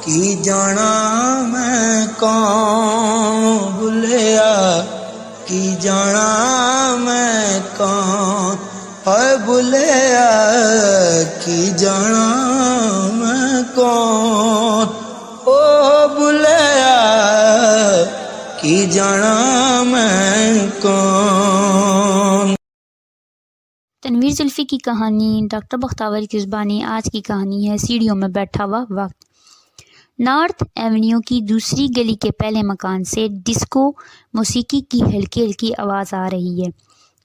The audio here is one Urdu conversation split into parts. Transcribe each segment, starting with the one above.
کی جانا میں کون بھولیا کی جانا میں کون ہے بھولیا کی جانا میں کون او بھولیا کی جانا میں کون۔ تنویر زلفی کی کہانی ڈاکٹر بختیار کی زبانی۔ آج کی کہانی ہے سیڑھیوں میں بیٹھا ہوا وقت۔ نارتھ ایونیو کی دوسری گلی کے پہلے مکان سے ڈسکو موسیقی کی ہلکی ہلکی آواز آ رہی ہے۔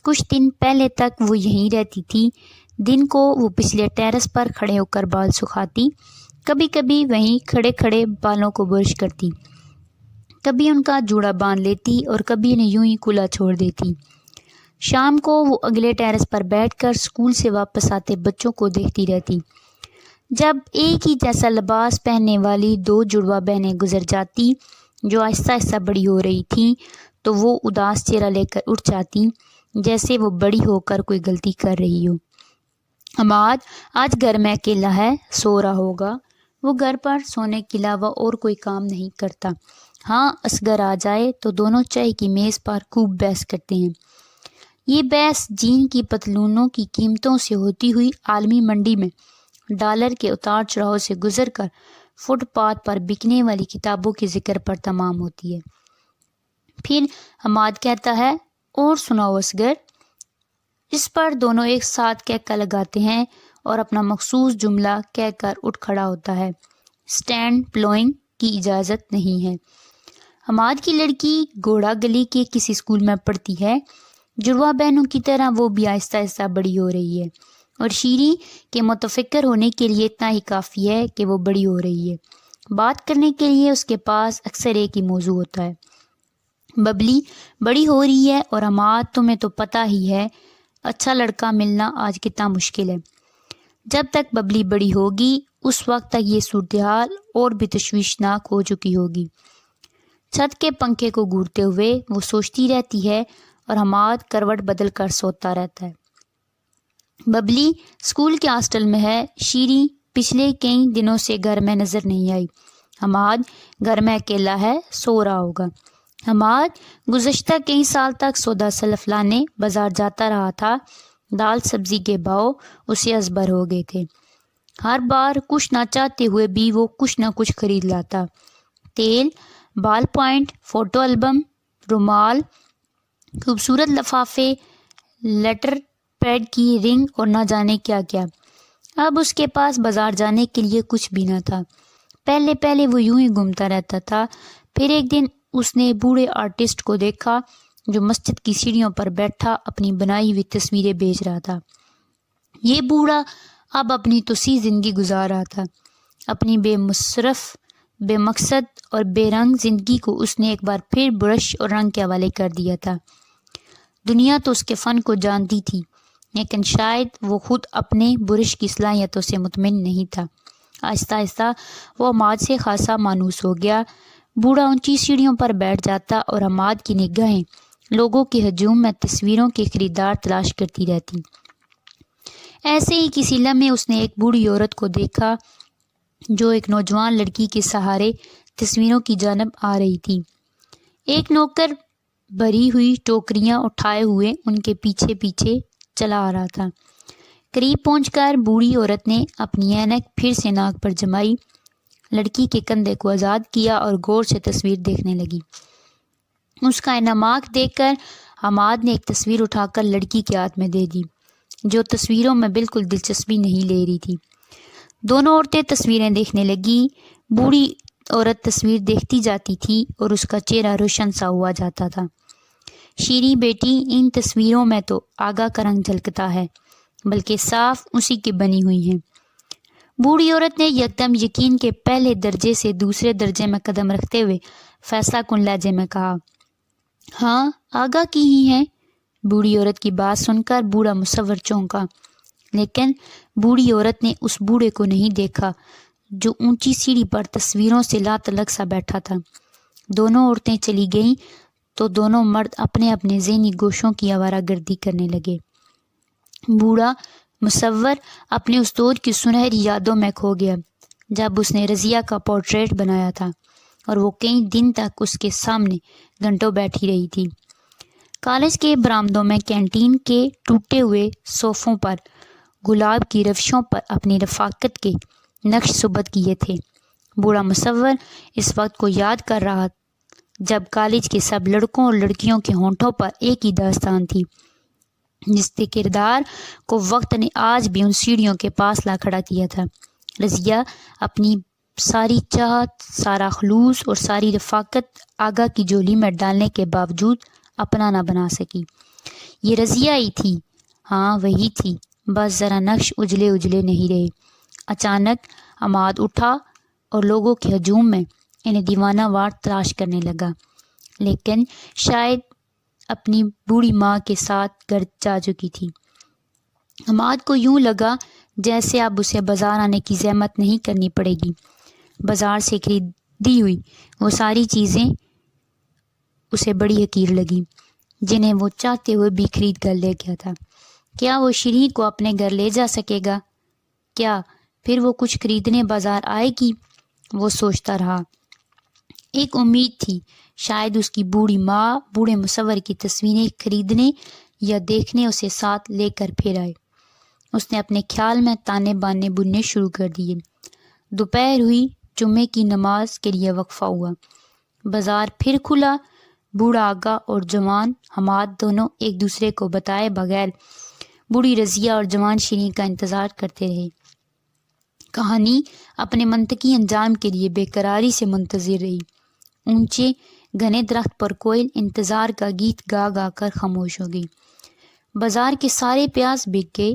کچھ دن پہلے تک وہ یہیں رہتی تھی۔ دن کو وہ پچھلے ٹیرس پر کھڑے ہو کر بال سکھاتی، کبھی کبھی وہیں کھڑے کھڑے بالوں کو برش کرتی، کبھی ان کا جوڑا باندھ لیتی اور کبھی انہیں یوں ہی کھلا چھوڑ دیتی۔ شام کو وہ اگلے ٹیرس پر بیٹھ کر اسکول سے واپس آتے بچوں کو دیکھتی رہتی۔ جب ایک ہی جیسا لباس پہننے والی دو جڑواں بہنیں گزر جاتی جو آہستہ آہستہ بڑی ہو رہی تھیں تو وہ اداس چہرہ لے کر اٹھ جاتی، جیسے وہ بڑی ہو کر کوئی غلطی کر رہی ہو۔ حماد آج گھر میں اکیلا ہے، سو رہا ہوگا۔ وہ گھر پر سونے کے علاوہ اور کوئی کام نہیں کرتا۔ ہاں، اصغر آ جائے تو دونوں چائے کی میز پر خوب بحث کرتے ہیں۔ یہ بحث جین کی پتلونوں کی قیمتوں سے ہوتی ہوئی عالمی منڈی میں ڈالر کے اتار چڑھاؤ سے گزر کر فٹ پاتھ پر بکنے والی کتابوں کے ذکر پر تمام ہوتی ہے۔ پھر حماد کہتا ہے، اور سناؤ اصغر۔ اس پر دونوں ایک ساتھ کہکا لگاتے ہیں اور اپنا مخصوص جملہ کہہ کر اٹھ کھڑا ہوتا ہے۔ اسٹینڈ پلوئنگ کی اجازت نہیں ہے۔ حماد کی لڑکی گھوڑا گلی کے کسی اسکول میں پڑھتی ہے۔ جڑواں بہنوں کی طرح وہ بھی آہستہ آہستہ بڑی ہو رہی ہے، اور شیری کے متفکر ہونے کے لیے اتنا ہی کافی ہے کہ وہ بڑی ہو رہی ہے۔ بات کرنے کے لیے اس کے پاس اکثر ایک ہی موضوع ہوتا ہے۔ ببلی بڑی ہو رہی ہے اور حماد تمہیں تو پتہ ہی ہے اچھا لڑکا ملنا آج کتنا مشکل ہے۔ جب تک ببلی بڑی ہوگی اس وقت تک یہ صورتحال اور بھی تشویشناک ہو چکی ہوگی۔ چھت کے پنکھے کو گھورتے ہوئے وہ سوچتی رہتی ہے اور حماد کروٹ بدل کر سوتا رہتا ہے۔ ببلی اسکول کے ہاسٹل میں ہے۔ شیری پچھلے کئی دنوں سے گھر میں نظر نہیں آئی۔ حماد گھر میں اکیلا ہے، سو رہا ہوگا۔ حماد گزشتہ کئی سال تک سودا سلف لانے بازار جاتا رہا تھا۔ دال سبزی کے بھاؤ اسے ازبر ہو گئے تھے۔ ہر بار کچھ نہ چاہتے ہوئے بھی وہ کچھ نہ کچھ خرید لاتا۔ تیل، بال پوائنٹ، فوٹو البم، رومال، خوبصورت لفافے، لیٹر پیڈ کی رنگ اور نہ جانے کیا کیا۔ اب اس کے پاس بازار جانے کے لیے کچھ بھی نہ تھا۔ پہلے پہلے وہ یوں ہی گھومتا رہتا تھا۔ پھر ایک دن اس نے بوڑھے آرٹسٹ کو دیکھا جو مسجد کی سیڑھیوں پر بیٹھا اپنی بنائی ہوئی تصویریں بیچ رہا تھا۔ یہ بوڑھا اب اپنی توسیع زندگی گزار رہا تھا۔ اپنی بے مصرف، بے مقصد اور بے رنگ زندگی کو اس نے ایک بار پھر برش اور رنگ کے حوالے کر دیا تھا۔ دنیا تو اس کے فن کو جانتی تھی، لیکن شاید وہ خود اپنے برش کی صلاحیتوں سے مطمئن نہیں تھا۔ آہستہ آہستہ وہ حماد سے خاصا مانوس ہو گیا۔ بوڑھا اونچی سیڑھیوں پر بیٹھ جاتا اور حماد کی نگاہیں لوگوں کے ہجوم میں تصویروں کے خریدار تلاش کرتی رہتی۔ ایسے ہی کسی لمحے اس نے ایک بوڑھی عورت کو دیکھا جو ایک نوجوان لڑکی کے سہارے تصویروں کی جانب آ رہی تھی۔ ایک نوکر بھری ہوئی ٹوکریاں اٹھائے ہوئے ان کے پیچھے پیچھے چلا آ رہا تھا۔ قریب پہنچ کر بوڑھی عورت نے اپنی اینک پھر سے ناک پر جمائی، لڑکی کے کندھے کو آزاد کیا اور غور سے تصویر دیکھنے لگی۔ اس کا انعامات دیکھ کر حماد نے ایک تصویر اٹھا کر لڑکی کے ہاتھ میں دے دی، جو تصویروں میں بالکل دلچسپی نہیں لے رہی تھی۔ دونوں عورتیں تصویریں دیکھنے لگیں۔ بوڑھی عورت تصویر دیکھتی جاتی تھی اور اس کا چہرہ روشن سا ہوا جاتا تھا۔ شیری بیٹی، ان تصویروں میں تو آگا کا رنگ جھلکتا ہے، بلکہ صاف اسی کی بنی ہوئی ہیں۔ بوڑھی عورت نے یکدم یقین کے پہلے درجے سے دوسرے درجے میں قدم رکھتے ہوئے فیصلہ کن لہجے میں کہا، ہاں، آگا کی ہی ہیں۔ بوڑھی عورت کی بات سن کر بوڑھا مصور چونکا، لیکن بوڑھی عورت نے اس بوڑھے کو نہیں دیکھا جو اونچی سیڑھی پر تصویروں سے لاتعلق سا بیٹھا تھا۔ دونوں عورتیں چلی گئیں تو دونوں مرد اپنے اپنے ذہنی گوشوں کی آوارہ گردی کرنے لگے۔ بوڑھا مصور اپنے اس دور کی سنہری یادوں میں کھو گیا جب اس نے رضیہ کا پورٹریٹ بنایا تھا اور وہ کئی دن تک اس کے سامنے گھنٹوں بیٹھی رہی تھی۔ کالج کے برآمدوں میں کینٹین کے ٹوٹے ہوئے صوفوں پر گلاب کی روشوں پر اپنی رفاقت کے نقش ثبت کیے تھے۔ بوڑھا مصور اس وقت کو یاد کر رہا جب کالج کے سب لڑکوں اور لڑکیوں کے ہونٹوں پر ایک ہی داستان تھی، جس کے کردار کو وقت نے آج بھی ان سیڑھیوں کے پاس لا کھڑا کیا تھا۔ رضیہ اپنی ساری چاہت، سارا خلوص اور ساری رفاقت آگا کی جولی میں ڈالنے کے باوجود اپنا نہ بنا سکی۔ یہ رضیہ ہی تھی، ہاں وہی تھی، بس ذرا نقش اجلے اجلے نہیں رہے۔ اچانک عماد اٹھا اور لوگوں کے ہجوم میں انہیں دیوانہ وار تلاش کرنے لگا، لیکن شاید اپنی بوڑھی ماں کے ساتھ گھر جا چکی تھی۔ عماد کو یوں لگا جیسے اب اسے بازار آنے کی زحمت نہیں کرنی پڑے گی۔ بازار سے خریدی ہوئی وہ ساری چیزیں اسے بڑی حقیر لگیں، جنہیں وہ چاہتے ہوئے بھی خرید کر لے گیا تھا۔ کیا وہ شیریں کو اپنے گھر لے جا سکے گا؟ کیا پھر وہ کچھ خریدنے بازار آئے گی؟ وہ سوچتا رہا۔ ایک امید تھی، شاید اس کی بوڑھی ماں بوڑھے مصور کی تصویریں خریدنے یا دیکھنے اسے ساتھ لے کر پھر آئے۔ اس نے اپنے خیال میں تانے بانے بننے شروع کر دیے۔ دوپہر ہوئی، جمعے کی نماز کے لیے وقفہ ہوا۔ بازار پھر کھلا۔ بوڑھا آغا اور جوان حماد دونوں ایک دوسرے کو بتائے بغیر بوڑھی رضیہ اور جوان شیریں کا انتظار کرتے رہے۔ کہانی اپنے منطقی انجام کے لیے بے قراری سے منتظر رہی۔ اونچے گھنے درخت پر کوئل انتظار کا گیت گا گا کر خاموش ہو گئی۔ بازار کے سارے پیاز بک گئے۔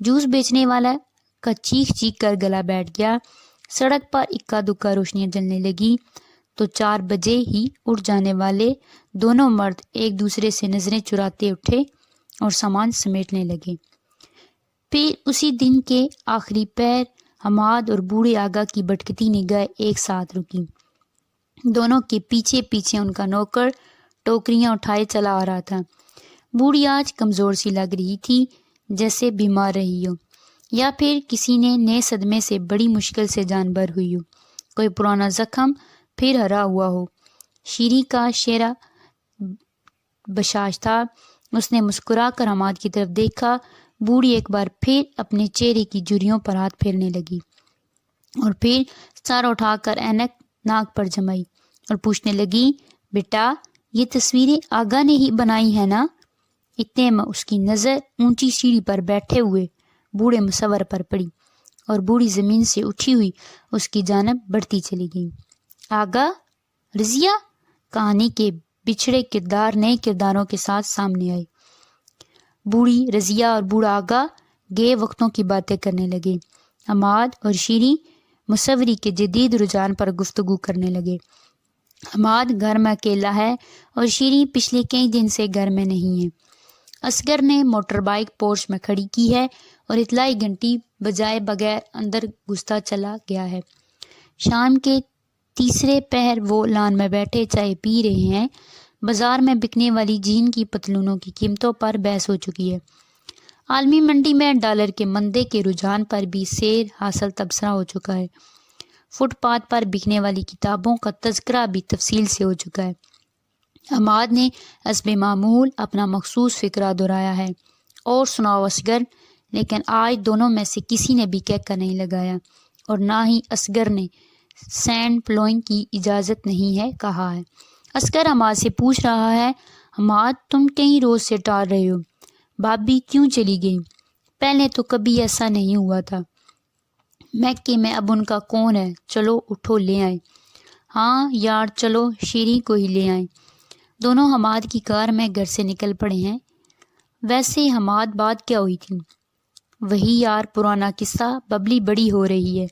جوس بیچنے والا کا چیخ چیخ کر گلا بیٹھ گیا۔ سڑک پر اکا دکا روشنیاں جلنے لگی تو 4 بجے ہی اٹھ جانے والے دونوں مرد ایک دوسرے سے نظریں چراتے اٹھے اور سامان سمیٹنے لگے۔ پھر اسی دن کے آخری پہر حماد اور بوڑھے آغا کی بھٹکتی نگاہ ایک ساتھ رکی۔ دونوں کے پیچھے پیچھے ان کا نوکر ٹوکریاں اٹھائے چلا آ رہا تھا۔ بوڑھی آج کمزور سی لگ رہی تھی، جیسے بیمار رہی ہو یا پھر کسی نے نئے صدمے سے بڑی مشکل سے جان بر ہوئی ہو، کوئی پرانا زخم پھر ہرا ہوا ہو۔ شیریں کا چہرہ بشاش تھا۔ اس نے مسکرا کر حماد کی طرف دیکھا۔ بوڑھی ایک بار پھر اپنے چہرے کی جھریوں پر ہاتھ پھیرنے لگی اور پھر سر اٹھا کر اینک ناک پر جمائی اور پوچھنے لگی، بیٹا یہ تصویریں آغا نے ہی بنائی ہیں نا؟ اتنے میں اس کی نظر اونچی سیڑھی پر بیٹھے ہوئے بوڑھے مصور پر پڑی اور بوڑھی زمین سے اٹھی ہوئی اس کی جانب بڑھتی چلی گئی۔ آغا، رضیہ، کہانی کے بچھڑے کردار نئے کرداروں کے ساتھ سامنے آئے۔ بوڑھی رضیہ اور بوڑھا آغا گئے وقتوں کی باتیں کرنے لگے۔ حماد اور شیریں مصوری کے جدید رجحان پر گفتگو کرنے لگے۔ حماد گھر میں اکیلا ہے اور شیریں پچھلے کئی دن سے گھر میں نہیں ہے۔ اصغر نے موٹر بائیک پورچ میں کھڑی کی ہے اور اطلاعی گھنٹی بجائے بغیر اندر گھستا چلا گیا ہے۔ شام کے تیسرے پہر وہ لان میں بیٹھے چائے پی رہے ہیں۔ بازار میں بکنے والی جین کی پتلونوں کی قیمتوں پر بحث ہو چکی ہے۔ عالمی منڈی میں ڈالر کے مندے کے رجحان پر بھی سیر حاصل تبصرہ ہو چکا ہے۔ فٹ پاتھ پر بکنے والی کتابوں کا تذکرہ بھی تفصیل سے ہو چکا ہے۔ حماد نے حسب معمول اپنا مخصوص فقرہ دہرایا ہے، اور سناؤ اصغر، لیکن آج دونوں میں سے کسی نے بھی کہکا نہیں لگایا اور نہ ہی اصغر نے سینڈ پلوئنگ کی اجازت نہیں ہے کہا ہے۔ اصغر حماد سے پوچھ رہا ہے، حماد تم کئی روز سے ٹال رہے ہو، بھابی کیوں چلی گئی؟ پہلے تو کبھی ایسا نہیں ہوا تھا۔ میکے میں اب ان کا کون ہے؟ چلو اٹھو لے آئیں۔ ہاں یار چلو شیریں کو ہی لے آئیں۔ دونوں حماد کی کار میں گھر سے نکل پڑے ہیں۔ ویسے حماد بات کیا ہوئی تھی؟ وہی یار پرانا قصہ، ببلی بڑی ہو رہی ہے،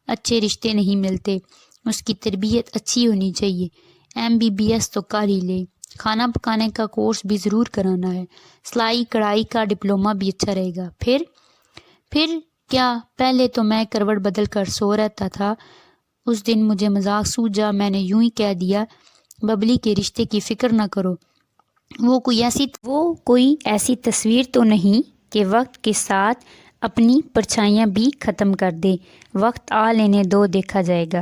اچھے رشتے نہیں ملتے، اس کی تربیت اچھی ہونی چاہیے، MBBS تو کر ہی لے، کھانا پکانے کا کورس بھی ضرور کرانا ہے، سلائی کڑھائی کا ڈپلومہ بھی اچھا رہے گا۔ پھر کیا؟ پہلے تو میں کروٹ بدل کر سو رہتا تھا، اس دن مجھے مذاق سوجا، میں نے یوں ہی کہہ دیا ببلی کے رشتے کی فکر نہ کرو، وہ کوئی ایسی تصویر تو نہیں کہ وقت کے ساتھ اپنی پرچھائیاں بھی ختم کر دے، وقت آ لینے دو، دیکھا جائے گا۔